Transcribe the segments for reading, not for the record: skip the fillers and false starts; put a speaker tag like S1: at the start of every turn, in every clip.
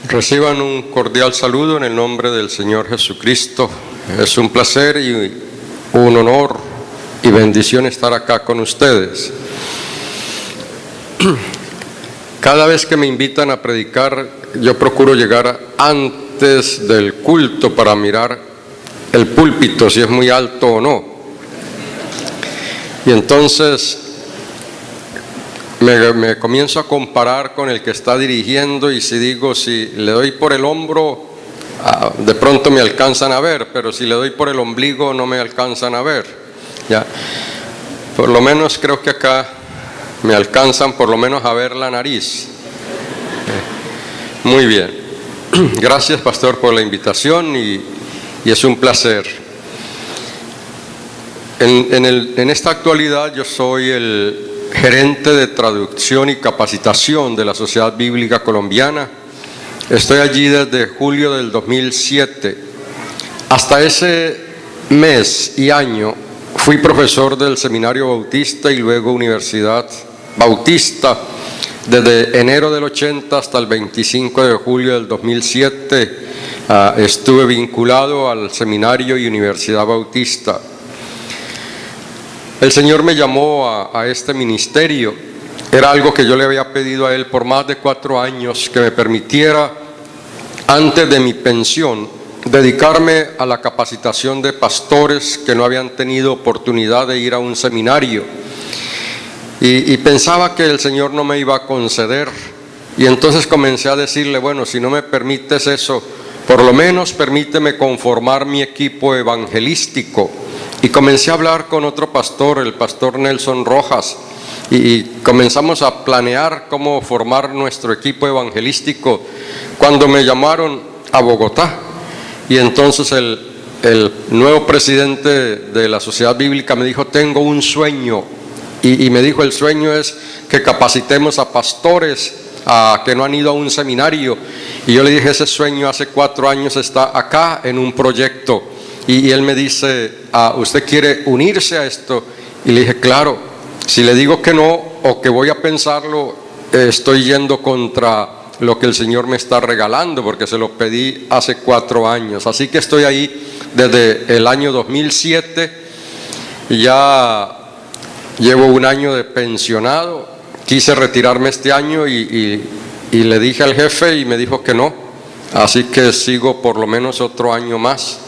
S1: Reciban un cordial saludo en el nombre del Señor Jesucristo. Es un placer y un honor y bendición estar acá con ustedes. Cada vez que me invitan a predicar, yo procuro llegar antes del culto para mirar el púlpito, si es muy alto o no. Y entonces me comienzo a comparar con el que está dirigiendo, y si le doy por el hombro, de pronto me alcanzan a ver, pero si le doy por el ombligo no me alcanzan a ver. ¿Ya? Por lo menos creo que acá me alcanzan por lo menos a ver la nariz. Muy bien. Gracias, pastor, por la invitación y es un placer. En esta actualidad yo soy el gerente de traducción y capacitación de la Sociedad Bíblica Colombiana. Estoy allí desde julio del 2007. Hasta ese mes y año fui profesor del Seminario Bautista y luego Universidad Bautista. Desde enero del 80 hasta el 25 de julio del 2007 estuve vinculado al Seminario y Universidad Bautista. El Señor me llamó a este ministerio. Era algo que yo le había pedido a Él por más de 4 años, que me permitiera, antes de mi pensión, dedicarme a la capacitación de pastores que no habían tenido oportunidad de ir a un seminario. Y pensaba que el Señor no me iba a conceder. Y entonces comencé a decirle, bueno, si no me permites eso, por lo menos permíteme conformar mi equipo evangelístico. Y comencé a hablar con otro pastor, el pastor Nelson Rojas, y comenzamos a planear cómo formar nuestro equipo evangelístico cuando me llamaron a Bogotá. Y entonces el nuevo presidente de la Sociedad Bíblica me dijo, tengo un sueño, y me dijo, el sueño es que capacitemos a pastores que no han ido a un seminario. Y yo le dije, ese sueño hace 4 años está acá en un proyecto. Y él me dice, ¿usted quiere unirse a esto? Y le dije, claro, si le digo que no o que voy a pensarlo, estoy yendo contra lo que el Señor me está regalando, porque se lo pedí hace 4 años. Así que estoy ahí desde el año 2007, y ya llevo 1 año de pensionado. Quise retirarme este año y le dije al jefe y me dijo que no. Así que sigo por lo menos otro año más.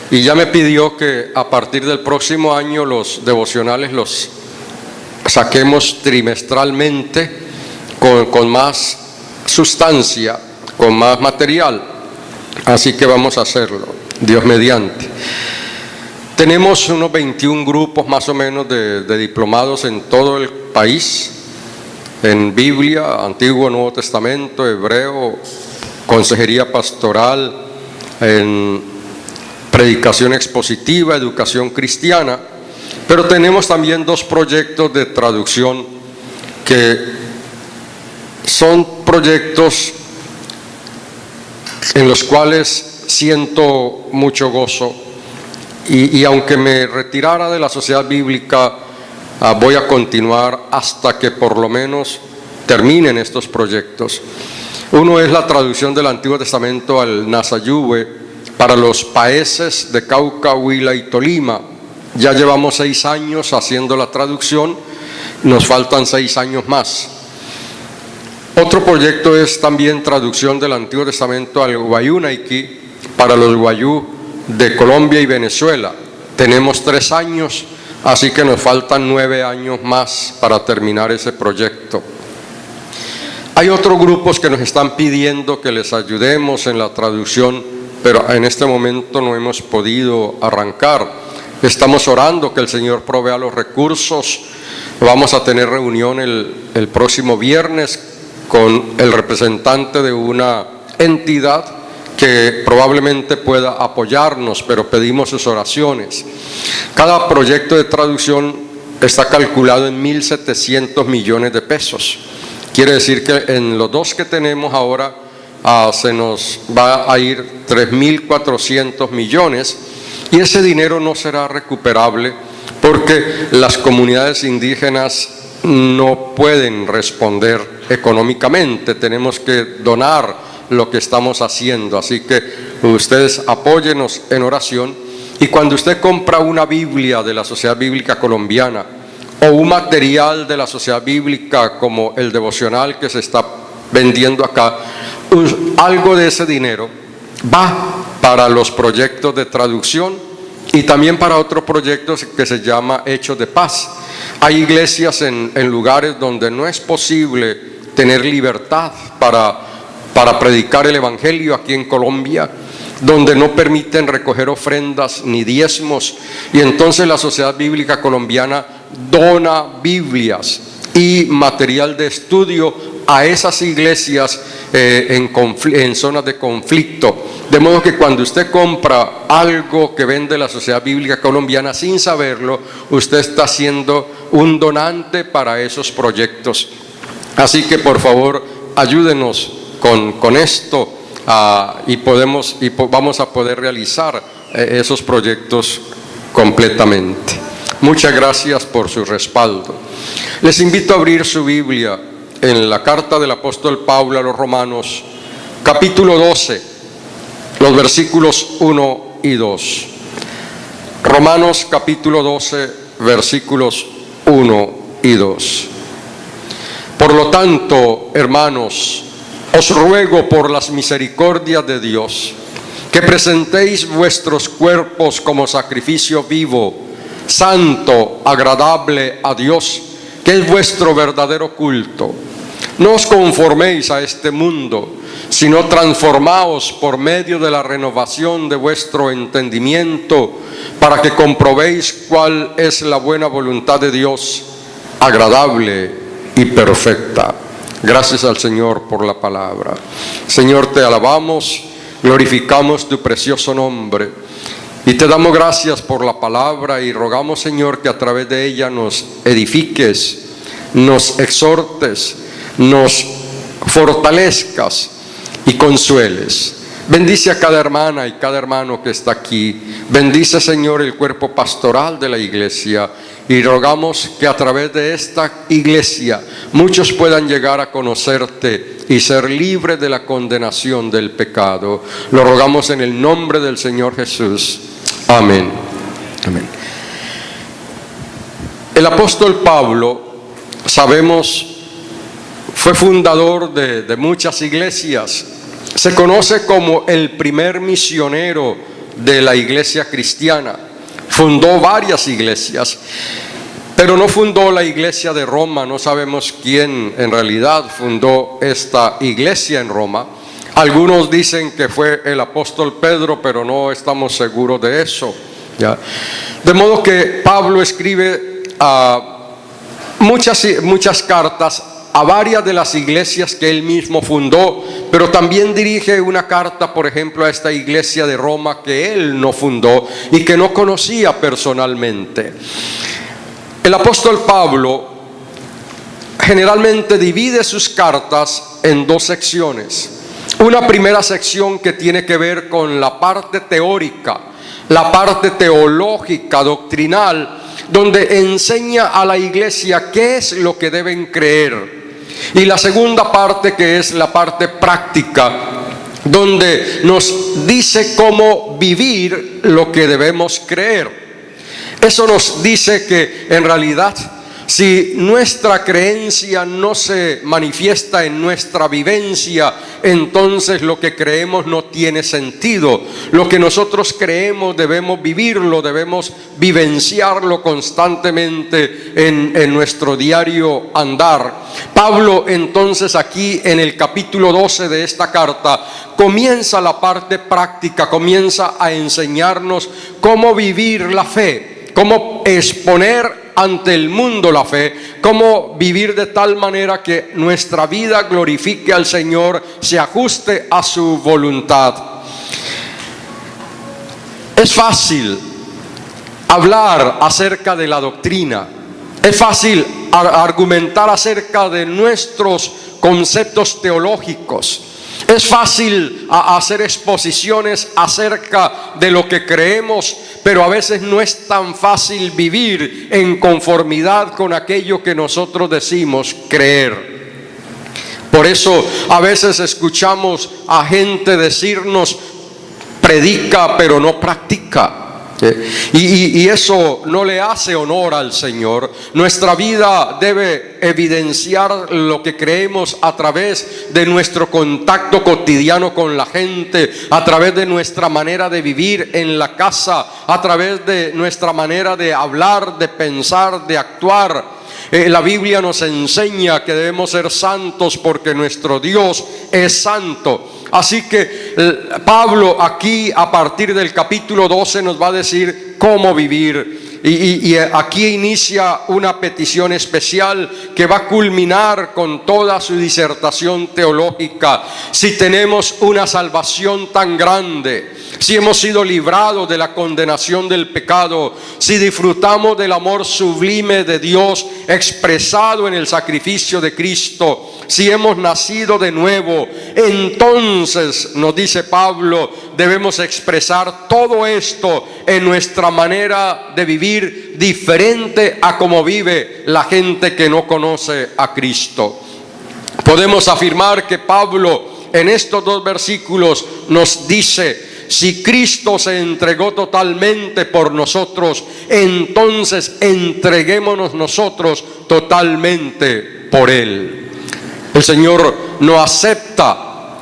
S1: Y ya me pidió que a partir del próximo año los devocionales los saquemos trimestralmente con más sustancia, con más material. Así que vamos a hacerlo, Dios mediante. Tenemos unos 21 grupos más o menos de diplomados en todo el país, en Biblia, Antiguo, Nuevo Testamento, Hebreo, Consejería Pastoral, en predicación expositiva, educación cristiana, pero tenemos también 2 proyectos de traducción que son proyectos en los cuales siento mucho gozo, y aunque me retirara de la Sociedad Bíblica, voy a continuar hasta que por lo menos terminen estos proyectos. Uno es la traducción del Antiguo Testamento al Nasayube para los países de Cauca, Huila y Tolima. Ya llevamos 6 años haciendo la traducción, nos faltan 6 años más. Otro proyecto es también traducción del Antiguo Testamento al Guayú-Naiquí para los Guayú de Colombia y Venezuela. Tenemos 3 años, así que nos faltan 9 años más para terminar ese proyecto. Hay otros grupos que nos están pidiendo que les ayudemos en la traducción, pero en este momento no hemos podido arrancar. Estamos orando que el Señor provea los recursos. Vamos a tener reunión el próximo viernes con el representante de una entidad que probablemente pueda apoyarnos, pero pedimos sus oraciones. Cada proyecto de traducción está calculado en 1.700 millones de pesos. Quiere decir que en los 2 que tenemos ahora se nos va a ir 3.400 millones, y ese dinero no será recuperable porque las comunidades indígenas no pueden responder económicamente. Tenemos que donar lo que estamos haciendo. Así que ustedes apóyennos en oración. Y cuando usted compra una Biblia de la Sociedad Bíblica Colombiana o un material de la Sociedad Bíblica como el devocional que se está vendiendo acá, algo de ese dinero va para los proyectos de traducción y también para otro proyecto que se llama Hechos de Paz. Hay iglesias en lugares donde no es posible tener libertad para predicar el Evangelio aquí en Colombia, donde no permiten recoger ofrendas ni diezmos, y entonces la Sociedad Bíblica Colombiana dona Biblias y material de estudio a esas iglesias en zonas de conflicto. De modo que cuando usted compra algo que vende la Sociedad Bíblica Colombiana sin saberlo, usted está siendo un donante para esos proyectos. Así que por favor ayúdenos con esto y vamos a poder realizar esos proyectos completamente. Muchas gracias por su respaldo. Les invito a abrir su Biblia en la carta del apóstol Pablo a los Romanos, capítulo 12, los versículos 1 y 2. Romanos capítulo 12, versículos 1 y 2. Por lo tanto, hermanos, os ruego por las misericordias de Dios que presentéis vuestros cuerpos como sacrificio vivo, santo, agradable a Dios, que es vuestro verdadero culto. No os conforméis a este mundo, sino transformaos por medio de la renovación de vuestro entendimiento, para que comprobéis cuál es la buena voluntad de Dios, agradable y perfecta. Gracias al Señor por la palabra. Señor, te alabamos, glorificamos tu precioso nombre y te damos gracias por la palabra y rogamos, Señor, que a través de ella nos edifiques, nos exhortes, nos fortalezcas y consueles. Bendice a cada hermana y cada hermano que está aquí. Bendice, Señor, el cuerpo pastoral de la iglesia. Y rogamos que a través de esta iglesia muchos puedan llegar a conocerte y ser libres de la condenación del pecado. Lo rogamos en el nombre del Señor Jesús. Amén. Amén. El apóstol Pablo, sabemos, fue fundador de muchas iglesias. Se conoce como el primer misionero de la iglesia cristiana. Fundó varias iglesias, pero no fundó la iglesia de Roma. No sabemos quién en realidad fundó esta iglesia en Roma. Algunos dicen que fue el apóstol Pedro, pero no estamos seguros de eso, ¿ya? De modo que Pablo escribe muchas cartas a varias de las iglesias que él mismo fundó, pero también dirige una carta, por ejemplo, a esta iglesia de Roma que él no fundó y que no conocía personalmente. El apóstol Pablo generalmente divide sus cartas en dos secciones. Una primera sección que tiene que ver con la parte teórica, la parte teológica, doctrinal, donde enseña a la iglesia qué es lo que deben creer. Y la segunda parte, que es la parte práctica, donde nos dice cómo vivir lo que debemos creer. Eso nos dice que en realidad, si nuestra creencia no se manifiesta en nuestra vivencia, entonces lo que creemos no tiene sentido. Lo que nosotros creemos debemos vivirlo, debemos vivenciarlo constantemente en nuestro diario andar. Pablo entonces aquí en el capítulo 12 de esta carta comienza la parte práctica, comienza a enseñarnos cómo vivir la fe, cómo exponer ante el mundo la fe, cómo vivir de tal manera que nuestra vida glorifique al Señor, se ajuste a su voluntad. Es fácil hablar acerca de la doctrina, es fácil argumentar acerca de nuestros conceptos teológicos. Es fácil hacer exposiciones acerca de lo que creemos, pero a veces no es tan fácil vivir en conformidad con aquello que nosotros decimos creer. Por eso a veces escuchamos a gente decirnos: predica pero no practica. Y eso no le hace honor al Señor. Nuestra vida debe evidenciar lo que creemos a través de nuestro contacto cotidiano con la gente, a través de nuestra manera de vivir en la casa, a través de nuestra manera de hablar, de pensar, de actuar. La Biblia nos enseña que debemos ser santos porque nuestro Dios es santo. Así que Pablo aquí, a partir del capítulo 12, nos va a decir cómo vivir. Y aquí inicia una petición especial que va a culminar con toda su disertación teológica. Si tenemos una salvación tan grande, si hemos sido librados de la condenación del pecado, si disfrutamos del amor sublime de Dios expresado en el sacrificio de Cristo, si hemos nacido de nuevo, entonces, nos dice Pablo, debemos expresar todo esto en nuestra manera de vivir, diferente a como vive la gente que no conoce a Cristo. Podemos afirmar que Pablo en estos dos versículos nos dice: si Cristo se entregó totalmente por nosotros, entonces entreguémonos nosotros totalmente por Él. El Señor no acepta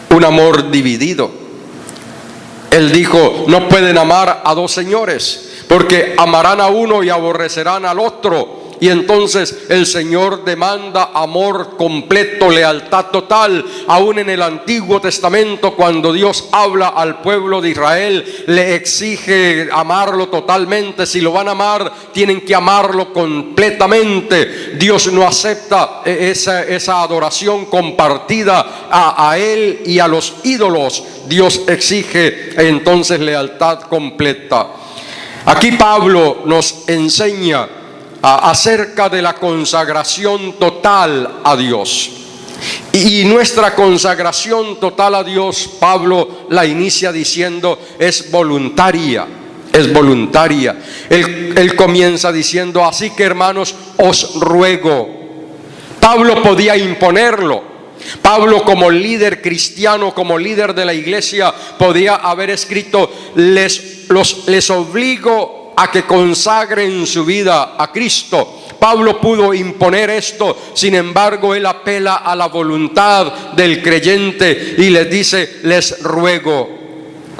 S1: un amor dividido. Él dijo: no pueden amar a dos señores, porque amarán a uno y aborrecerán al otro. Y entonces el Señor demanda amor completo, lealtad total. Aún en el Antiguo Testamento, cuando Dios habla al pueblo de Israel, le exige amarlo totalmente. Si lo van a amar, tienen que amarlo completamente. Dios no acepta esa adoración compartida a Él y a los ídolos. Dios exige entonces lealtad completa. Aquí Pablo nos enseña acerca de la consagración total a Dios. Y nuestra consagración total a Dios, Pablo la inicia diciendo, es voluntaria. Es voluntaria. Él comienza diciendo: así que, hermanos, os ruego. Pablo podía imponerlo. Pablo, como líder cristiano, como líder de la iglesia, podía haber escrito: les obligo a que consagren su vida a Cristo. Pablo pudo imponer esto. Sin embargo, él apela a la voluntad del creyente y les dice: les ruego.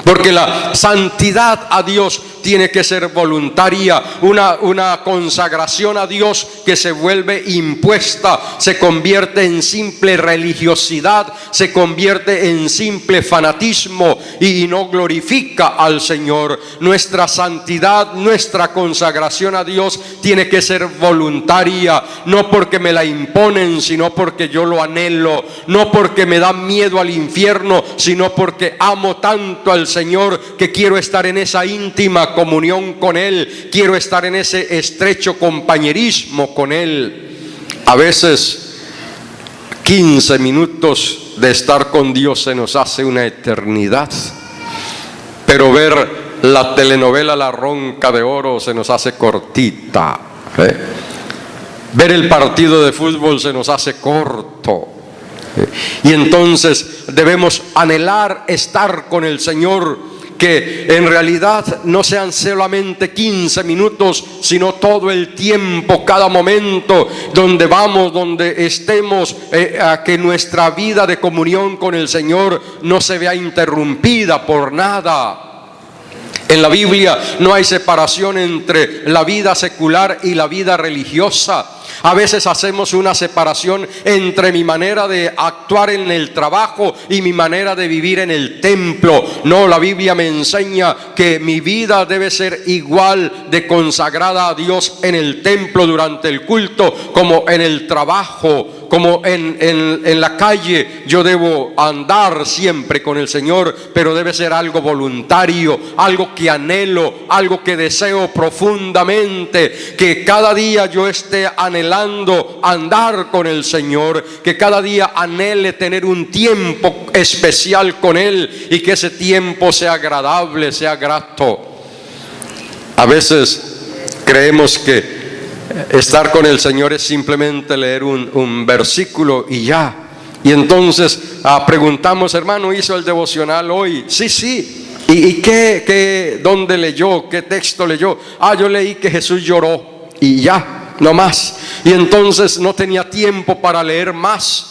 S1: Porque la santidad a Dios tiene que ser voluntaria, una consagración a Dios que se vuelve impuesta, se convierte en simple religiosidad, se convierte en simple fanatismo y no glorifica al Señor. Nuestra santidad, nuestra consagración a Dios tiene que ser voluntaria, no porque me la imponen, sino porque yo lo anhelo, no porque me da miedo al infierno, sino porque amo tanto al Señor que quiero estar en esa íntima comunión con Él, quiero estar en ese estrecho compañerismo con Él. A veces 15 minutos de estar con Dios se nos hace una eternidad, pero ver la telenovela La Ronca de Oro se nos hace cortita, ver el partido de fútbol se nos hace corto. Y entonces debemos anhelar estar con el Señor, que en realidad no sean solamente 15 minutos, sino todo el tiempo, cada momento, donde vamos, donde estemos, a que nuestra vida de comunión con el Señor no se vea interrumpida por nada. En la Biblia no hay separación entre la vida secular y la vida religiosa. A veces hacemos una separación entre mi manera de actuar en el trabajo y mi manera de vivir en el templo. No, la Biblia me enseña que mi vida debe ser igual de consagrada a Dios en el templo durante el culto como en el trabajo, como en la calle. Yo debo andar siempre con el Señor, pero debe ser algo voluntario, algo que anhelo, algo que deseo profundamente, que cada día yo esté anhelando andar con el Señor, que cada día anhele tener un tiempo especial con Él y que ese tiempo sea agradable, sea grato. A veces creemos que estar con el Señor es simplemente leer un versículo y ya. Y entonces preguntamos, hermano, ¿hizo el devocional hoy? Sí. ¿Y dónde leyó? ¿Qué texto leyó? Yo leí que Jesús lloró y ya, no más. Y entonces no tenía tiempo para leer más.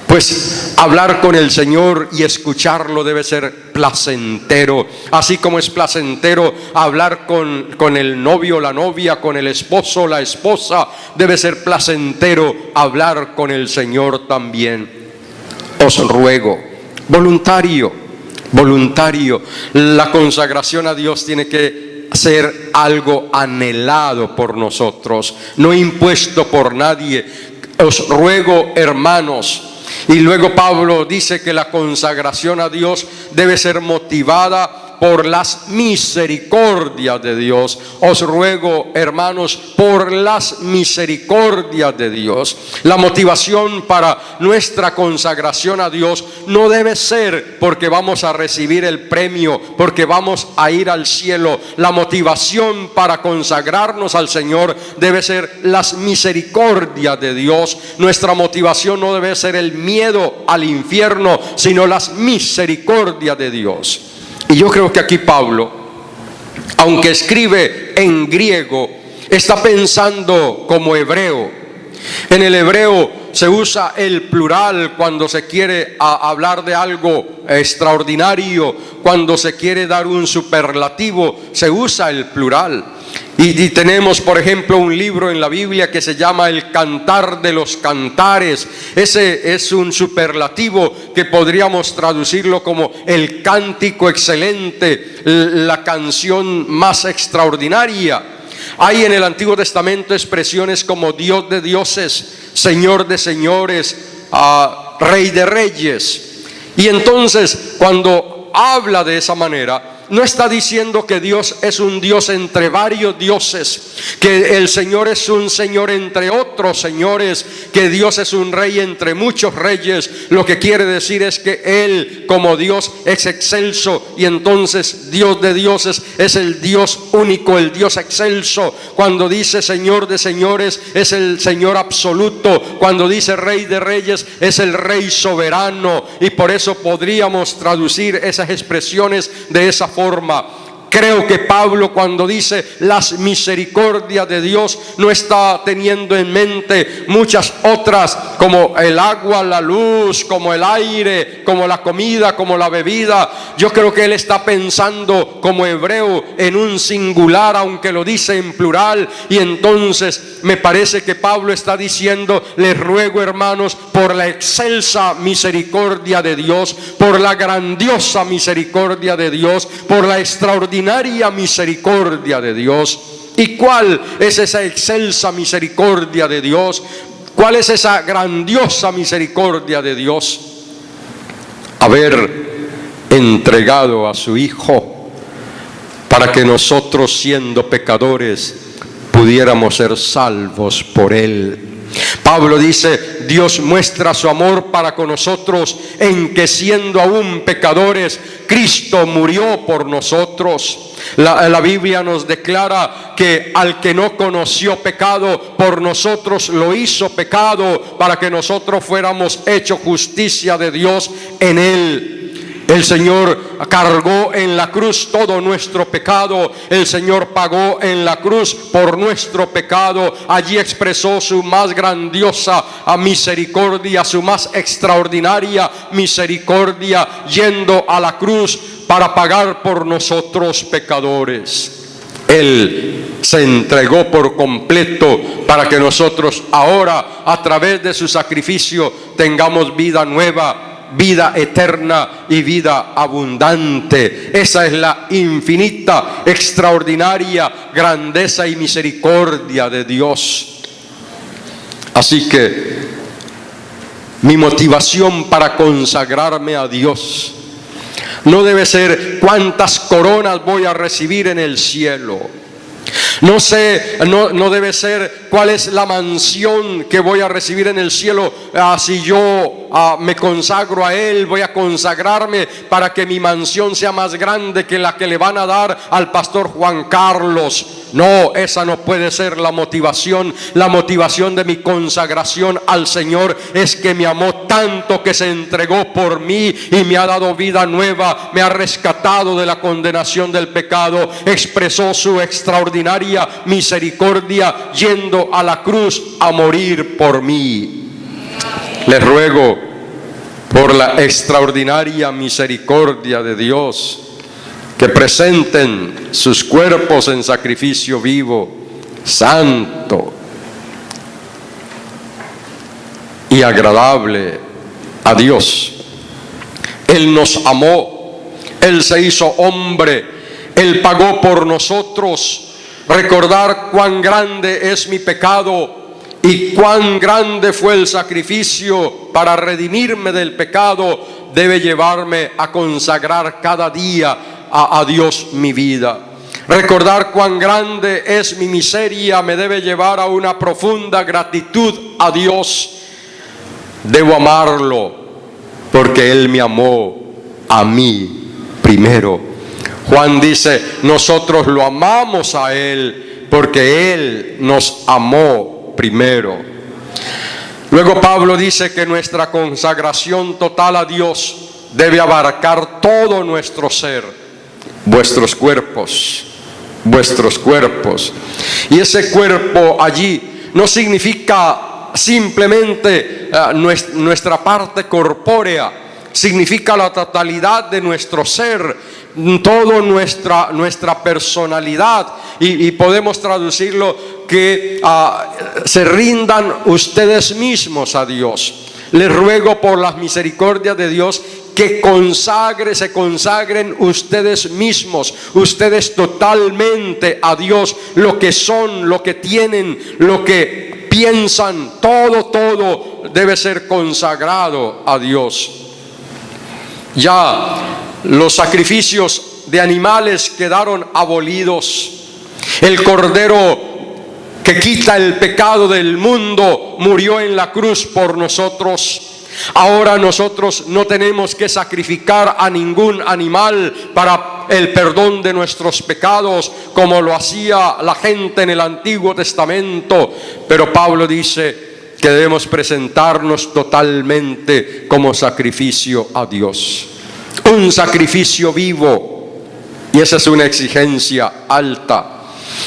S1: Pues hablar con el Señor y escucharlo debe ser placentero, así como es placentero hablar con el novio, la novia, con el esposo, la esposa, debe ser placentero hablar con el Señor también. Os ruego, voluntario, la consagración a Dios tiene que ser algo anhelado por nosotros, no impuesto por nadie. Os ruego, hermanos. Y luego Pablo dice que la consagración a Dios debe ser motivada por las misericordias de Dios. Os ruego, hermanos, por las misericordias de Dios. La motivación para nuestra consagración a Dios no debe ser porque vamos a recibir el premio, porque vamos a ir al cielo. La motivación para consagrarnos al Señor debe ser las misericordias de Dios. Nuestra motivación no debe ser el miedo al infierno, sino las misericordias de Dios. Y yo creo que aquí Pablo, aunque escribe en griego, está pensando como hebreo. En el hebreo se usa el plural cuando se quiere hablar de algo extraordinario, cuando se quiere dar un superlativo, se usa el plural. Y tenemos, por ejemplo, un libro en la Biblia que se llama El Cantar de los Cantares. Ese es un superlativo que podríamos traducirlo como el cántico excelente, la canción más extraordinaria. Hay en el Antiguo Testamento expresiones como Dios de dioses, Señor de señores, Rey de reyes. Y entonces, cuando habla de esa manera, no está diciendo que Dios es un Dios entre varios dioses, que el Señor es un Señor entre otros señores, que Dios es un rey entre muchos reyes. Lo que quiere decir es que Él como Dios es excelso, y entonces Dios de dioses es el Dios único, el Dios excelso. Cuando dice Señor de señores es el Señor absoluto. Cuando dice Rey de reyes es el Rey soberano, y por eso podríamos traducir esas expresiones de esa forma. Creo que Pablo, cuando dice las misericordias de Dios, no está teniendo en mente muchas otras, como el agua, la luz, como el aire, como la comida, como la bebida. Yo creo que él está pensando como hebreo en un singular, aunque lo dice en plural. Y entonces me parece que Pablo está diciendo: les ruego, hermanos, por la excelsa misericordia de Dios, por la grandiosa misericordia de Dios, por la extraordinaria misericordia de Dios. ¿Y cuál es esa excelsa misericordia de Dios? ¿Cuál es esa grandiosa misericordia de Dios? Haber entregado a su Hijo para que nosotros, siendo pecadores, pudiéramos ser salvos por Él. Pablo dice: Dios muestra su amor para con nosotros en que, siendo aún pecadores, Cristo murió por nosotros. La Biblia nos declara que al que no conoció pecado, por nosotros lo hizo pecado, para que nosotros fuéramos hechos justicia de Dios en Él. El Señor cargó en la cruz todo nuestro pecado. El Señor pagó en la cruz por nuestro pecado. Allí expresó su más grandiosa misericordia, su más extraordinaria misericordia, yendo a la cruz para pagar por nosotros pecadores. Él se entregó por completo para que nosotros ahora, a través de su sacrificio, tengamos vida nueva, vida eterna y vida abundante. Esa es la infinita, extraordinaria grandeza y misericordia de Dios. Así que mi motivación para consagrarme a Dios no debe ser cuántas coronas voy a recibir en el cielo. No sé, no debe ser cuál es la mansión que voy a recibir en el cielo. Si yo me consagro a Él, voy a consagrarme para que mi mansión sea más grande que la que le van a dar al pastor Juan Carlos. No, esa no puede ser la motivación. La motivación de mi consagración al Señor es que me amó tanto que se entregó por mí y me ha dado vida nueva, me ha rescatado de la condenación del pecado, expresó su extraordinaria misericordia yendo a la cruz a morir por mí. Les ruego por la extraordinaria misericordia de Dios que presenten sus cuerpos en sacrificio vivo, santo y agradable a Dios. Él nos amó, Él se hizo hombre, Él pagó por nosotros. Recordar cuán grande es mi pecado y cuán grande fue el sacrificio para redimirme del pecado debe llevarme a consagrar cada día a Dios mi vida. Recordar cuán grande es mi miseria me debe llevar a una profunda gratitud a Dios. Debo amarlo porque Él me amó a mí primero. Juan dice, nosotros lo amamos a Él porque Él nos amó primero. Luego Pablo dice que nuestra consagración total a Dios debe abarcar todo nuestro ser, vuestros cuerpos. Y ese cuerpo allí no significa simplemente nuestra parte corpórea, significa la totalidad de nuestro ser, toda nuestra personalidad, y podemos traducirlo que se rindan ustedes mismos a Dios. Les ruego por las misericordias de Dios que se consagren ustedes mismos, ustedes totalmente a Dios, lo que son, lo que tienen, lo que piensan, todo debe ser consagrado a Dios. Ya los sacrificios de animales quedaron abolidos. El Cordero que quita el pecado del mundo murió en la cruz por nosotros. Ahora nosotros no tenemos que sacrificar a ningún animal para el perdón de nuestros pecados como lo hacía la gente en el Antiguo Testamento. Pero Pablo dice que debemos presentarnos totalmente como sacrificio a Dios. Un sacrificio vivo, y esa es una exigencia alta.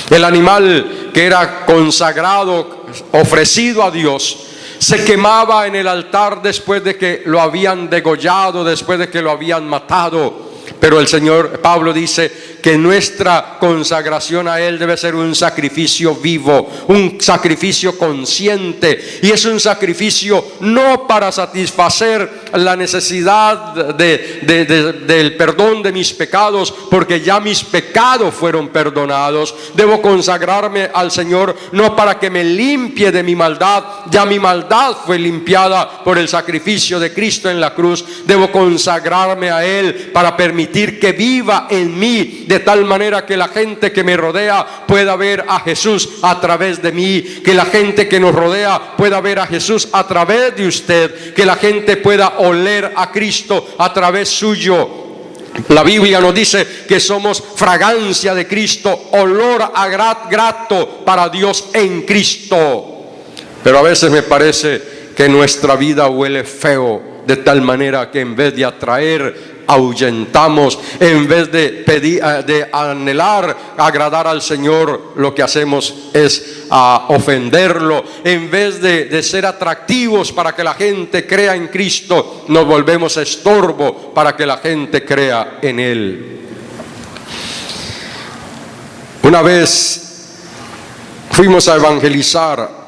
S1: El animal que era consagrado, ofrecido a Dios, se quemaba en el altar después de que lo habían degollado, después de que lo habían matado. Pero el Señor Pablo dice que nuestra consagración a Él debe ser un sacrificio vivo, un sacrificio consciente, y es un sacrificio no para satisfacer la necesidad del perdón de mis pecados, porque ya mis pecados fueron perdonados. Debo consagrarme al Señor no para que me limpie de mi maldad, ya mi maldad fue limpiada por el sacrificio de Cristo en la cruz. Debo consagrarme a Él para permitir que viva en mí, de tal manera que la gente que me rodea pueda ver a Jesús a través de mí, que la gente que nos rodea pueda ver a Jesús a través de usted, que la gente pueda oler a Cristo a través suyo. La Biblia nos dice que somos fragancia de Cristo, olor grato para Dios en Cristo. Pero a veces me parece que nuestra vida huele feo, de tal manera que en vez de atraer, ahuyentamos. En vez de pedir, de anhelar agradar al Señor, lo que hacemos es ofenderlo. En vez de ser atractivos para que la gente crea en Cristo, nos volvemos estorbo para que la gente crea en Él. Una vez fuimos a evangelizar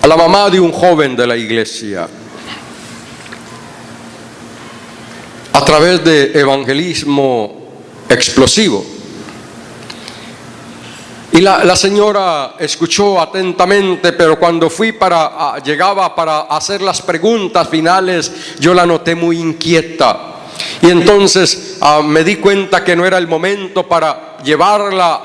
S1: a la mamá de un joven de la iglesia, a través de evangelismo explosivo. Y la señora escuchó atentamente, pero cuando llegaba para hacer las preguntas finales, yo la noté muy inquieta. Y entonces me di cuenta que no era el momento para llevarla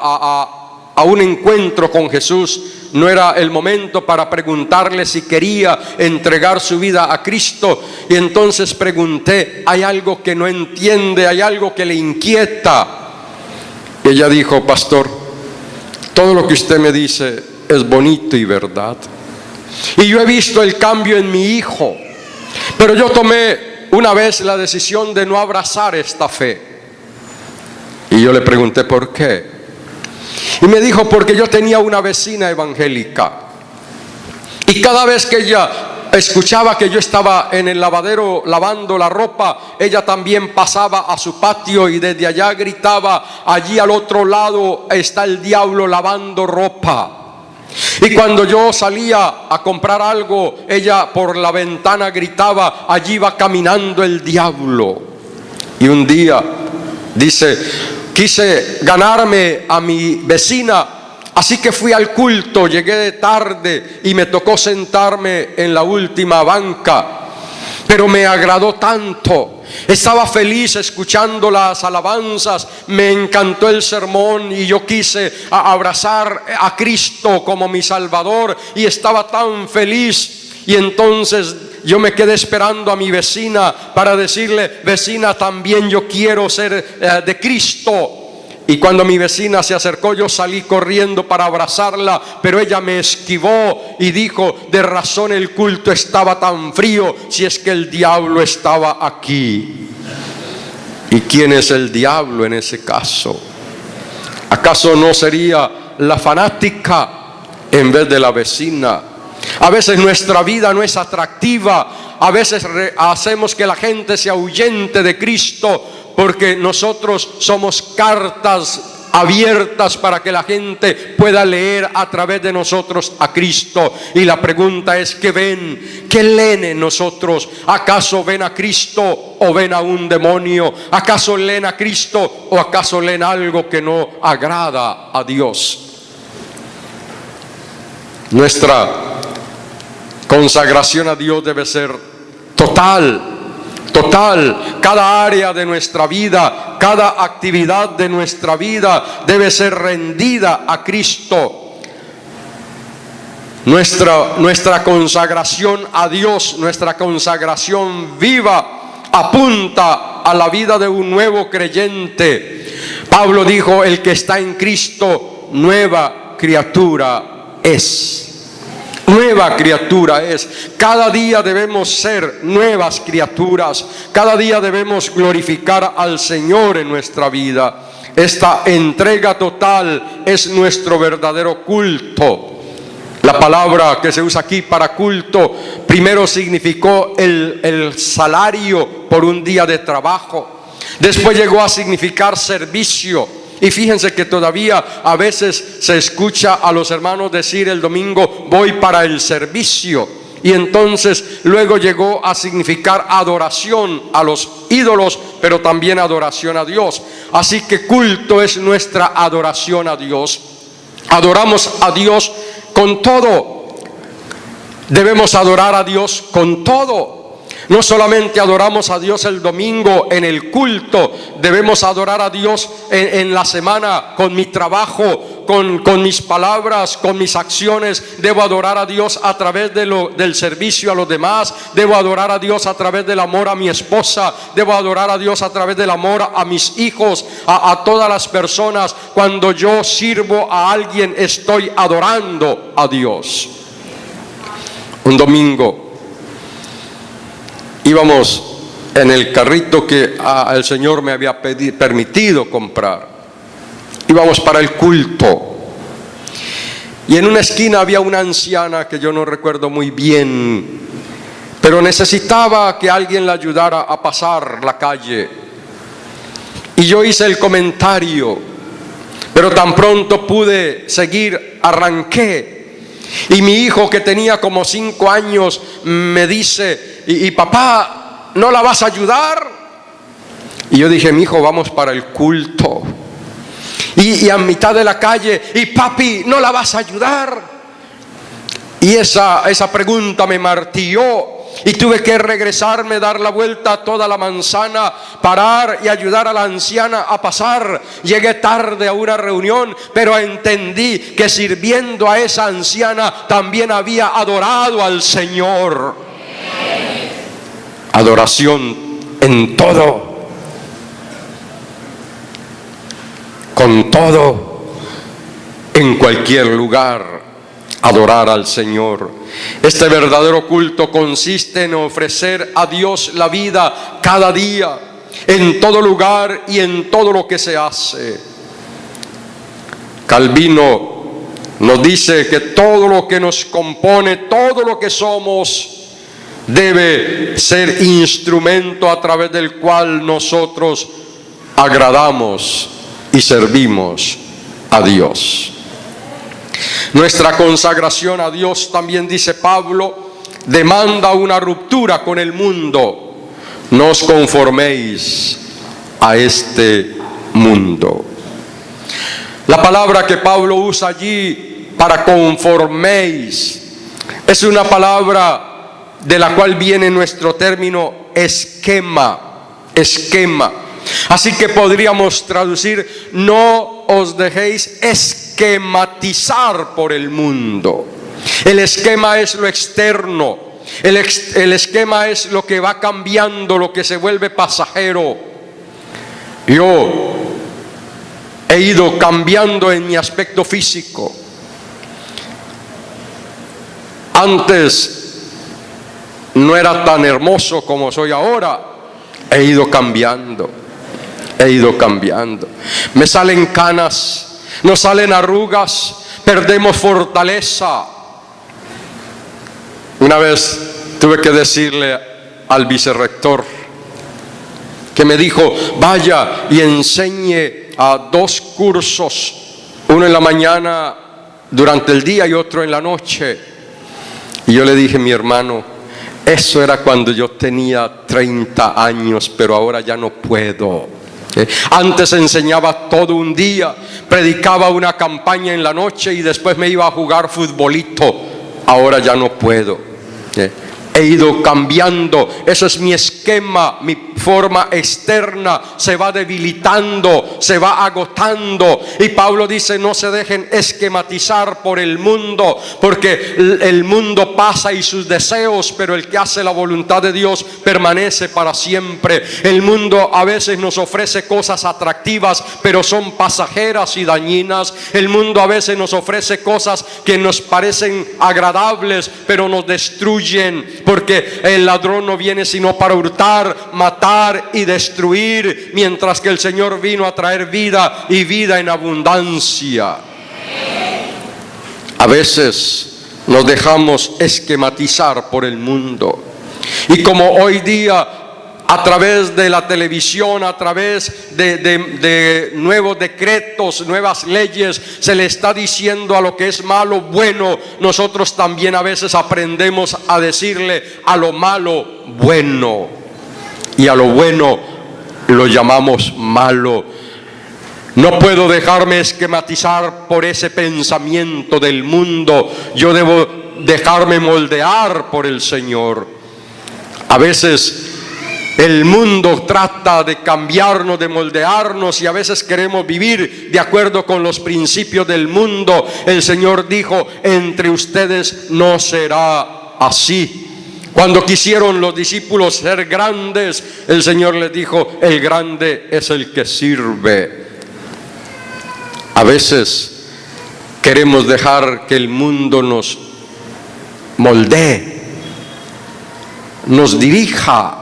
S1: a un encuentro con Jesús, no era el momento para preguntarle si quería entregar su vida a Cristo. Y entonces pregunté: ¿hay algo que no entiende? ¿Hay algo que le inquieta? Y ella dijo: pastor, todo lo que usted me dice es bonito y verdad, y yo he visto el cambio en mi hijo, pero yo tomé una vez la decisión de no abrazar esta fe. Y yo le pregunté: ¿por qué? Y me dijo: porque yo tenía una vecina evangélica, y cada vez que ella escuchaba que yo estaba en el lavadero lavando la ropa, ella también pasaba a su patio y desde allá gritaba: allí al otro lado está el diablo lavando ropa. Y cuando yo salía a comprar algo, ella por la ventana gritaba: allí va caminando el diablo. Y un día, dice, quise ganarme a mi vecina, así que fui al culto, llegué de tarde y me tocó sentarme en la última banca. Pero me agradó tanto, estaba feliz escuchando las alabanzas, me encantó el sermón y yo quise abrazar a Cristo como mi Salvador y estaba tan feliz. Y entonces yo me quedé esperando a mi vecina para decirle: vecina, también yo quiero ser de Cristo. Y cuando mi vecina se acercó, yo salí corriendo para abrazarla, pero ella me esquivó y dijo: de razón el culto estaba tan frío, si es que el diablo estaba aquí. ¿Y quién es el diablo en ese caso? ¿Acaso no sería la fanática en vez de la vecina? A veces nuestra vida no es atractiva, a veces hacemos que la gente se ahuyente de Cristo, porque nosotros somos cartas abiertas para que la gente pueda leer a través de nosotros a Cristo. Y la pregunta es: ¿qué ven? ¿Qué leen en nosotros? ¿Acaso ven a Cristo o ven a un demonio? ¿Acaso leen a Cristo o acaso leen algo que no agrada a Dios? Nuestra consagración a Dios debe ser total. Cada área de nuestra vida, cada actividad de nuestra vida debe ser rendida a Cristo. Nuestra consagración a Dios, nuestra consagración viva, apunta a la vida de un nuevo creyente. Pablo dijo: el que está en Cristo, nueva criatura es. Nueva criatura es. Cada día debemos ser nuevas criaturas. Cada día debemos glorificar al Señor en nuestra vida. Esta entrega total es nuestro verdadero culto. La palabra que se usa aquí para culto primero significó el salario por un día de trabajo. Después llegó a significar servicio. Y fíjense que todavía a veces se escucha a los hermanos decir el domingo: voy para el servicio. Y entonces luego llegó a significar adoración a los ídolos, pero también adoración a Dios. Así que culto es nuestra adoración a Dios. Adoramos a Dios con todo. Debemos adorar a Dios con todo. No solamente adoramos a Dios el domingo en el culto, debemos adorar a Dios en la semana, con mi trabajo, con mis palabras, con mis acciones. Debo adorar a Dios a través del servicio a los demás. Debo adorar a Dios a través del amor a mi esposa. Debo adorar a Dios a través del amor a mis hijos, a todas las personas. Cuando yo sirvo a alguien, estoy adorando a Dios. Un domingo íbamos en el carrito que el Señor me había permitido comprar. Íbamos para el culto. Y en una esquina había una anciana que yo no recuerdo muy bien, pero necesitaba que alguien la ayudara a pasar la calle. Y yo hice el comentario, pero tan pronto pude seguir, arranqué. Y mi hijo, que tenía como 5 años, me dice: y papá, ¿no la vas a ayudar? Y yo dije: mi hijo, vamos para el culto. Y a mitad de la calle: y papi, ¿no la vas a ayudar? Y esa pregunta me martilló. y tuve que regresarme, dar la vuelta a toda la manzana, parar y ayudar a la anciana a pasar. Llegué tarde a una reunión, pero entendí que sirviendo a esa anciana también había adorado al Señor. Adoración en todo, con todo, en cualquier lugar, adorar al Señor. Este verdadero culto consiste en ofrecer a Dios la vida cada día, en todo lugar y en todo lo que se hace. Calvino nos dice que todo lo que nos compone, todo lo que somos, debe ser instrumento a través del cual nosotros agradamos y servimos a Dios. Nuestra consagración a Dios, también dice Pablo, demanda una ruptura con el mundo. No os conforméis a este mundo. La palabra que Pablo usa allí para conforméis es una palabra de la cual viene nuestro término esquema. Así que podríamos traducir: no os dejéis esquematizar por el mundo. El esquema es lo externo, el esquema es lo que va cambiando, lo que se vuelve pasajero. Yo he ido cambiando en mi aspecto físico. Antes no era tan hermoso como soy ahora. He ido cambiando. Me salen canas, nos salen arrugas, perdemos fortaleza. Una vez tuve que decirle al vicerrector, que me dijo: vaya y enseñe a 2 cursos, uno en la mañana durante el día y otro en la noche. Y yo le dije: mi hermano, eso era cuando yo tenía 30 años, pero ahora ya no puedo. Antes enseñaba todo un día, predicaba una campaña en la noche y después me iba a jugar futbolito. Ahora ya no puedo. He ido cambiando. Eso es mi esquema, mi forma externa se va debilitando, se va agotando. Y Pablo dice: no se dejen esquematizar por el mundo, porque el mundo pasa y sus deseos, pero el que hace la voluntad de Dios permanece para siempre. El mundo a veces nos ofrece cosas atractivas, pero son pasajeras y dañinas. El mundo a veces nos ofrece cosas que nos parecen agradables, pero nos destruyen, porque el ladrón no viene sino para hurtar, matar y destruir, mientras que el Señor vino a traer vida y vida en abundancia. A veces nos dejamos esquematizar por el mundo, y como hoy día a través de la televisión, a través de nuevos decretos, nuevas leyes, se le está diciendo a lo que es malo bueno, nosotros también a veces aprendemos a decirle a lo malo bueno, y a lo bueno lo llamamos malo. No puedo dejarme esquematizar por ese pensamiento del mundo. Yo debo dejarme moldear por el Señor. A veces el mundo trata de cambiarnos, de moldearnos, y a veces queremos vivir de acuerdo con los principios del mundo. El Señor dijo: entre ustedes no será así. Cuando quisieron los discípulos ser grandes, el Señor les dijo: el grande es el que sirve. A veces queremos dejar que el mundo nos moldee, nos dirija.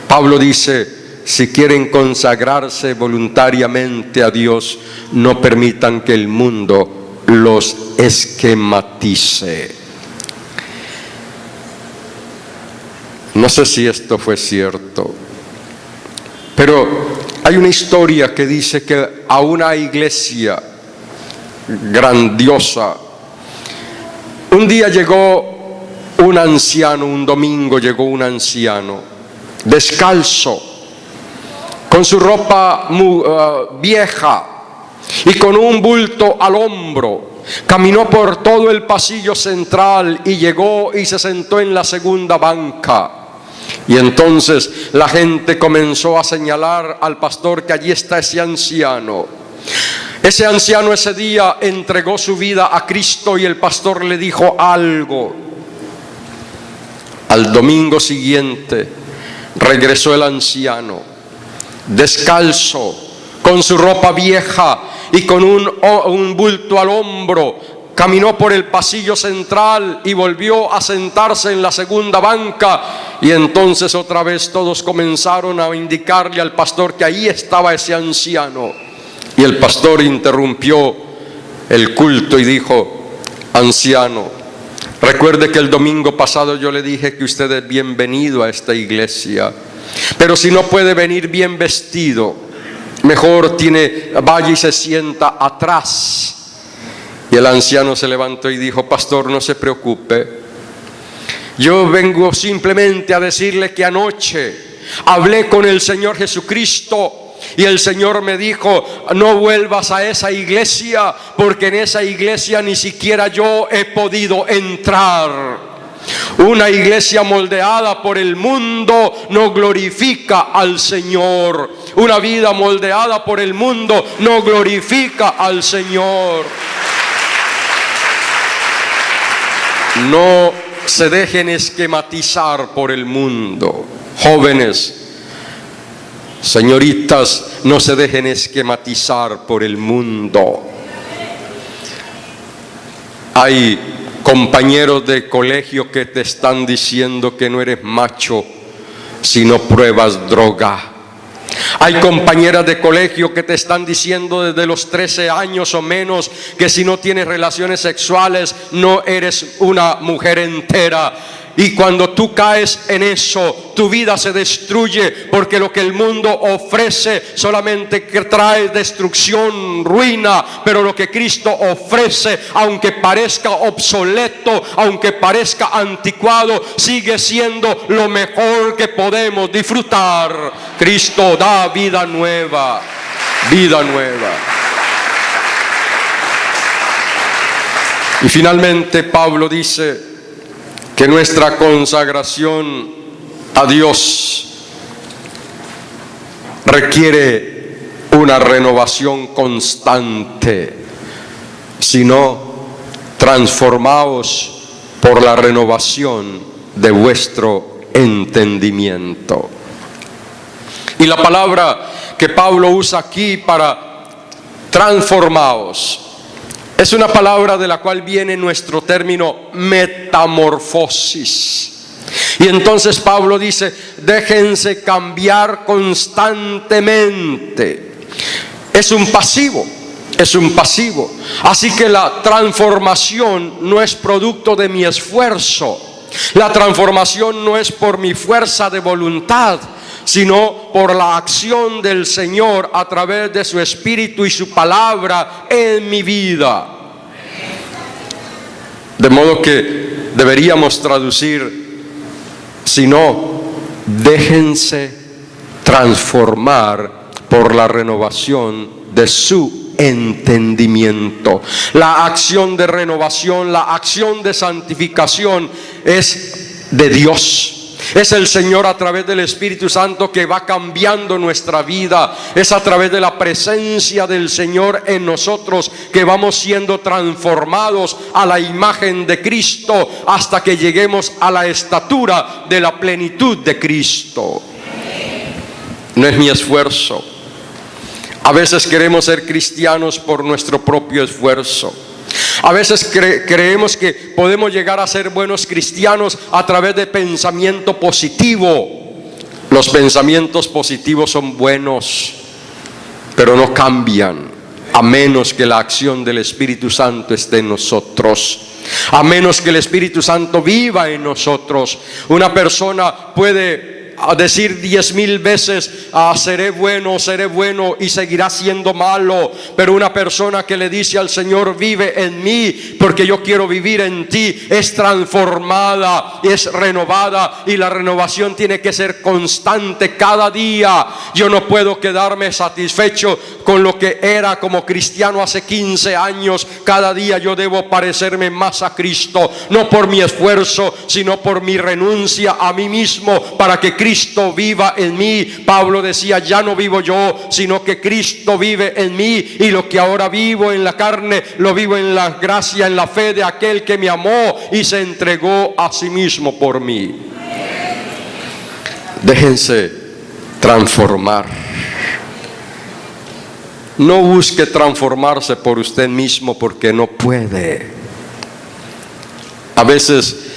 S1: Pablo dice: si quieren consagrarse voluntariamente a Dios, no permitan que el mundo los esquematice. No sé si esto fue cierto, pero hay una historia que dice que a una iglesia grandiosa, un día llegó un anciano, un domingo llegó un anciano, descalzo, con su ropa vieja y con un bulto al hombro. caminó por todo el pasillo central y llegó y se sentó en la segunda banca. Y entonces la gente comenzó a señalar al pastor que allí está ese anciano. Ese anciano ese día entregó su vida a Cristo y el pastor le dijo algo. Al domingo siguiente regresó el anciano, descalzo, con su ropa vieja y con un bulto al hombro. Caminó por el pasillo central y volvió a sentarse en la segunda banca. Y entonces otra vez todos comenzaron a indicarle al pastor que ahí estaba ese anciano. Y el pastor interrumpió el culto y dijo: anciano, recuerde que el domingo pasado yo le dije que usted es bienvenido a esta iglesia, pero si no puede venir bien vestido, mejor vaya y se sienta atrás. Y el anciano se levantó y dijo: pastor, no se preocupe, yo vengo simplemente a decirle que anoche hablé con el Señor Jesucristo y el Señor me dijo: no vuelvas a esa iglesia, porque en esa iglesia ni siquiera yo he podido entrar. Una iglesia moldeada por el mundo no glorifica al Señor. Una vida moldeada por el mundo no glorifica al Señor. No se dejen esquematizar por el mundo. Jóvenes, señoritas, no se dejen esquematizar por el mundo. Hay compañeros de colegio que te están diciendo que no eres macho si no pruebas droga. Hay compañeras de colegio que te están diciendo desde los 13 años o menos que si no tienes relaciones sexuales no eres una mujer entera. Y cuando tú caes en eso, tu vida se destruye, porque lo que el mundo ofrece solamente trae destrucción, ruina. Pero lo que Cristo ofrece, aunque parezca obsoleto, aunque parezca anticuado, sigue siendo lo mejor que podemos disfrutar. Cristo da vida nueva, vida nueva. Y finalmente Pablo dice que nuestra consagración a Dios requiere una renovación constante, sino transformaos por la renovación de vuestro entendimiento. Y la palabra que Pablo usa aquí para transformaos es una palabra de la cual viene nuestro término metamorfosis. Y entonces Pablo dice: déjense cambiar constantemente. Es un pasivo, es un pasivo. Así que la transformación no es producto de mi esfuerzo. La transformación no es por mi fuerza de voluntad, sino por la acción del Señor a través de su Espíritu y su palabra en mi vida. De modo que deberíamos traducir: sino déjense transformar por la renovación de su entendimiento. La acción de renovación, la acción de santificación es de Dios. Es el Señor a través del Espíritu Santo que va cambiando nuestra vida. Es a través de la presencia del Señor en nosotros que vamos siendo transformados a la imagen de Cristo hasta que lleguemos a la estatura de la plenitud de Cristo. No es mi esfuerzo. A veces queremos ser cristianos por nuestro propio esfuerzo. A veces creemos que podemos llegar a ser buenos cristianos a través de pensamiento positivo. Los pensamientos positivos son buenos, pero no cambian a menos que la acción del Espíritu Santo esté en nosotros. A menos que el Espíritu Santo viva en nosotros. Una persona puede a decir 10,000 veces, seré bueno y seguirá siendo malo. Pero una persona que le dice al Señor, vive en mí, porque yo quiero vivir en ti, es transformada, es renovada, y la renovación tiene que ser constante cada día. Yo no puedo quedarme satisfecho con lo que era como cristiano hace 15 años. Cada día yo debo parecerme más a Cristo, no por mi esfuerzo, sino por mi renuncia a mí mismo, para que Cristo viva en mí. Pablo decía, ya no vivo yo, sino que Cristo vive en mí, y lo que ahora vivo en la carne, lo vivo en la gracia, en la fe de aquel que me amó y se entregó a sí mismo por mí. Déjense transformar. No busque transformarse por usted mismo, porque no puede. A veces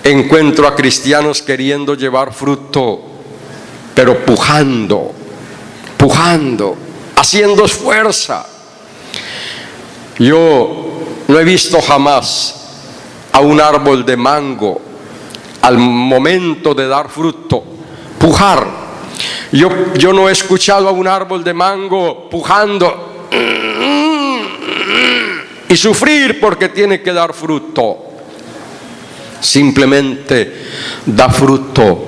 S1: encuentro a cristianos queriendo llevar fruto, pero pujando, haciendo esfuerzo. Yo no he visto jamás a un árbol de mango al momento de dar fruto pujar. Yo no he escuchado a un árbol de mango pujando y sufrir porque tiene que dar fruto. Simplemente da fruto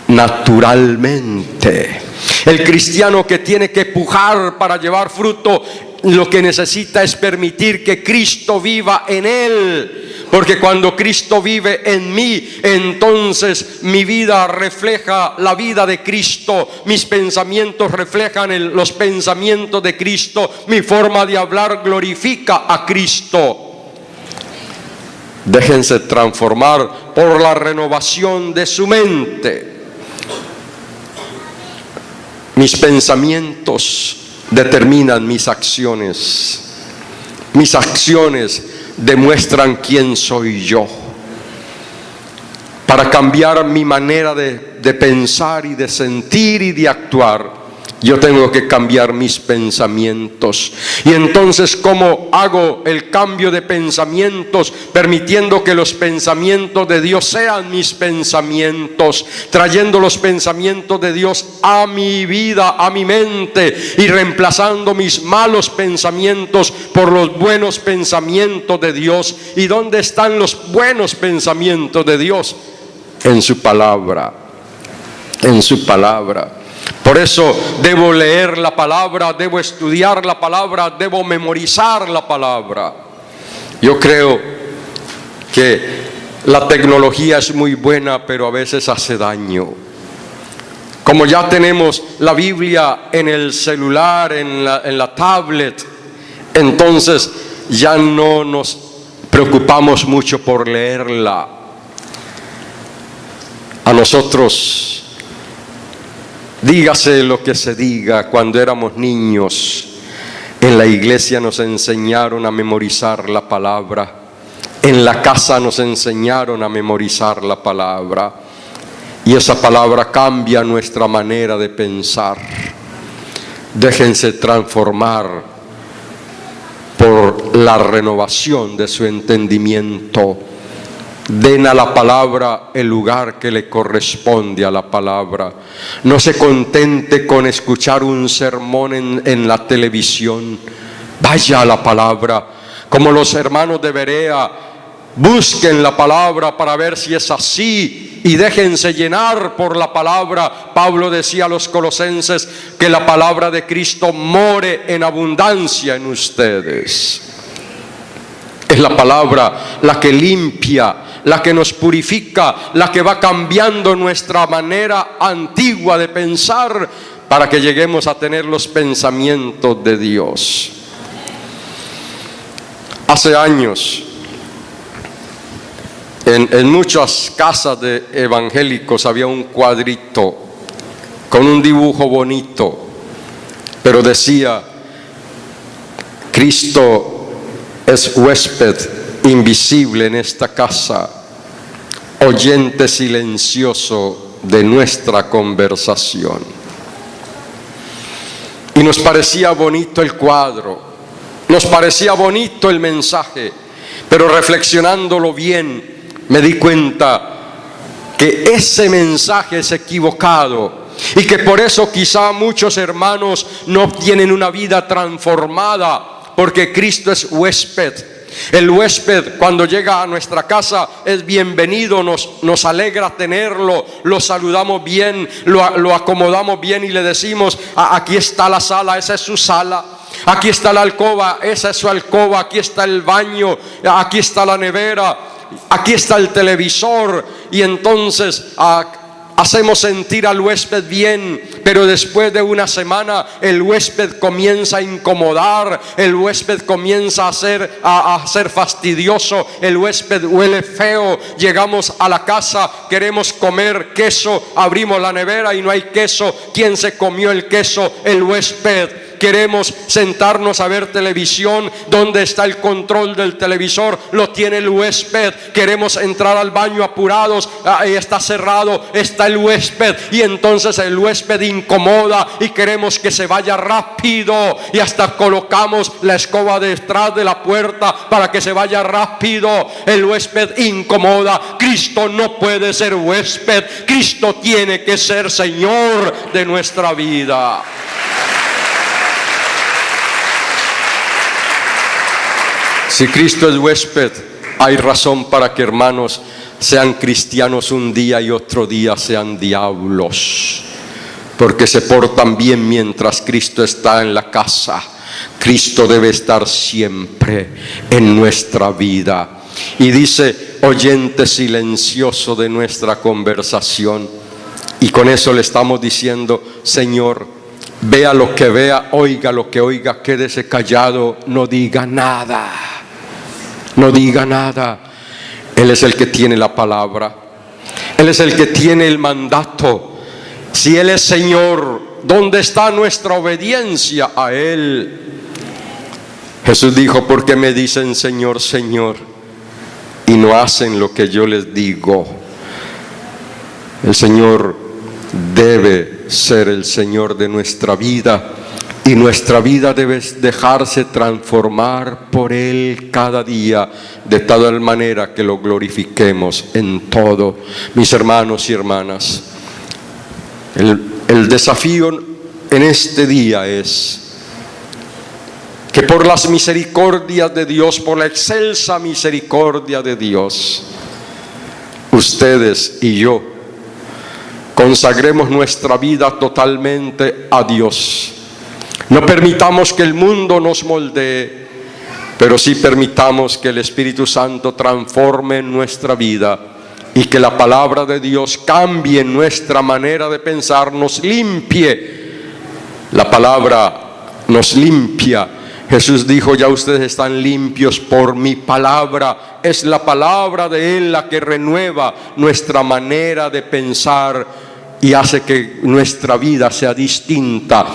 S1: naturalmente. El cristiano que tiene que pujar para llevar fruto, lo que necesita es permitir que Cristo viva en él. Porque cuando Cristo vive en mí, entonces mi vida refleja la vida de Cristo, mis pensamientos reflejan los pensamientos de Cristo, mi forma de hablar glorifica a Cristo. Déjense transformar por la renovación de su mente. Mis pensamientos determinan mis acciones. Mis acciones demuestran quién soy yo. Para cambiar mi manera de pensar y de sentir y de actuar, yo tengo que cambiar mis pensamientos. Y entonces, ¿cómo hago el cambio de pensamientos? Permitiendo que los pensamientos de Dios sean mis pensamientos, trayendo los pensamientos de Dios a mi vida, a mi mente, y reemplazando mis malos pensamientos por los buenos pensamientos de Dios. ¿Y dónde están los buenos pensamientos de Dios? En su palabra, en su palabra. Por eso debo leer la palabra, debo estudiar la palabra, debo memorizar la palabra. Yo creo que la tecnología es muy buena, pero a veces hace daño. Como ya tenemos la Biblia en el celular, en la tablet, entonces ya no nos preocupamos mucho por leerla. A nosotros, dígase lo que se diga, cuando éramos niños, en la iglesia nos enseñaron a memorizar la palabra. En la casa nos enseñaron a memorizar la palabra. Y esa palabra cambia nuestra manera de pensar. Déjense transformar por la renovación de su entendimiento. Den a la palabra el lugar que le corresponde a la palabra. No se contente con escuchar un sermón en la televisión. Vaya a la palabra. Como los hermanos de Berea, busquen la palabra para ver si es así y déjense llenar por la palabra. Pablo decía a los colosenses que la palabra de Cristo more en abundancia en ustedes. Es la palabra la que limpia, la que nos purifica, la que va cambiando nuestra manera antigua de pensar para que lleguemos a tener los pensamientos de Dios. Hace años, en muchas casas de evangélicos había un cuadrito con un dibujo bonito, pero decía: Cristo es huésped invisible en esta casa, oyente silencioso de nuestra conversación. Y nos parecía bonito el cuadro, nos parecía bonito el mensaje, pero reflexionándolo bien me di cuenta que ese mensaje es equivocado y que por eso quizá muchos hermanos no tienen una vida transformada, porque Cristo es huésped. El huésped cuando llega a nuestra casa es bienvenido, nos alegra tenerlo, lo saludamos bien, lo acomodamos bien y le decimos: aquí está la sala, esa es su sala. Aquí está la alcoba, esa es su alcoba. Aquí está el baño, aquí está la nevera, aquí está el televisor. Y entonces hacemos sentir al huésped bien, pero después de una semana el huésped comienza a incomodar, el huésped comienza a ser fastidioso, el huésped huele feo. Llegamos a la casa, queremos comer queso, abrimos la nevera y no hay queso. ¿Quién se comió el queso? El huésped. Queremos sentarnos a ver televisión. ¿Dónde está el control del televisor? Lo tiene el huésped. Queremos entrar al baño apurados, está cerrado, está el huésped. Y entonces el huésped incomoda y queremos que se vaya rápido, y hasta colocamos la escoba detrás de la puerta para que se vaya rápido. El huésped incomoda. Cristo no puede ser huésped. Cristo tiene que ser Señor de nuestra vida. Si Cristo es huésped, hay razón para que hermanos sean cristianos un día y otro día sean diablos, porque se portan bien mientras Cristo está en la casa. Cristo debe estar siempre en nuestra vida. Y dice: oyente silencioso de nuestra conversación. Y con eso le estamos diciendo: Señor, vea lo que vea, oiga lo que oiga, quédese callado, no diga nada. No diga nada. Él es el que tiene la palabra. Él es el que tiene el mandato. Si Él es Señor, ¿dónde está nuestra obediencia a Él? Jesús dijo: ¿por qué me dicen Señor, Señor, y no hacen lo que yo les digo? El Señor debe ser el Señor de nuestra vida. Y nuestra vida debe dejarse transformar por Él cada día, de tal manera que lo glorifiquemos en todo. Mis hermanos y hermanas, el desafío en este día es que por las misericordias de Dios, por la excelsa misericordia de Dios, ustedes y yo consagremos nuestra vida totalmente a Dios. No permitamos que el mundo nos moldee, pero sí permitamos que el Espíritu Santo transforme nuestra vida y que la palabra de Dios cambie nuestra manera de pensar, nos limpie. La palabra nos limpia. Jesús dijo: ya ustedes están limpios por mi palabra. Es la palabra de Él la que renueva nuestra manera de pensar y hace que nuestra vida sea distinta.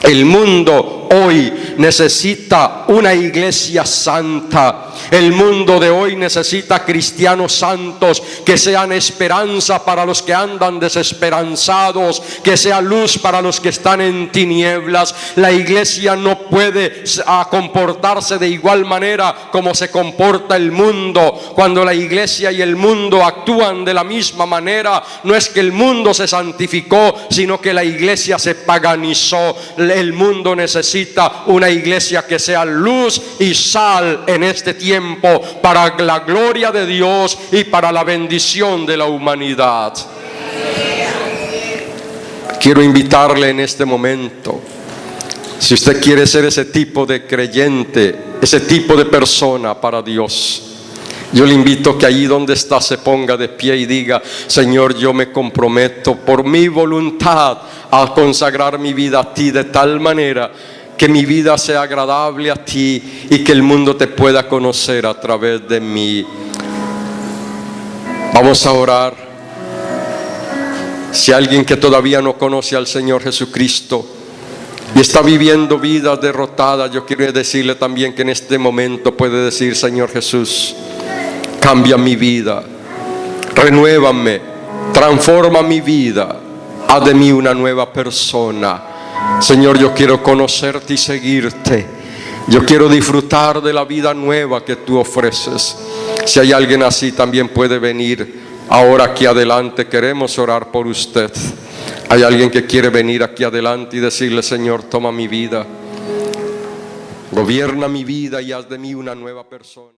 S1: El mundo hoy necesita una iglesia santa. El mundo de hoy necesita cristianos santos que sean esperanza para los que andan desesperanzados, que sea luz para los que están en tinieblas. La iglesia no puede comportarse de igual manera como se comporta el mundo. Cuando la iglesia y el mundo actúan de la misma manera, no es que el mundo se santificó, sino que la iglesia se paganizó. El mundo necesita una iglesia que sea luz y sal en este tiempo, para la gloria de Dios y para la bendición de la humanidad. Quiero invitarle en este momento, si usted quiere ser ese tipo de creyente, ese tipo de persona para Dios, yo le invito que allí donde está se ponga de pie y diga: Señor, yo me comprometo por mi voluntad a consagrar mi vida a ti de tal manera que mi vida sea agradable a ti y que el mundo te pueda conocer a través de mí. Vamos a orar. Si alguien que todavía no conoce al Señor Jesucristo y está viviendo vidas derrotadas, yo quiero decirle también que en este momento puede decir: Señor Jesús, cambia mi vida, renuévame, transforma mi vida, haz de mí una nueva persona. Señor, yo quiero conocerte y seguirte. Yo quiero disfrutar de la vida nueva que tú ofreces. Si hay alguien así, también puede venir ahora aquí adelante queremos orar por usted. ¿Hay alguien que quiere venir aquí adelante y decirle: Señor, toma mi vida, gobierna mi vida y haz de mí una nueva persona?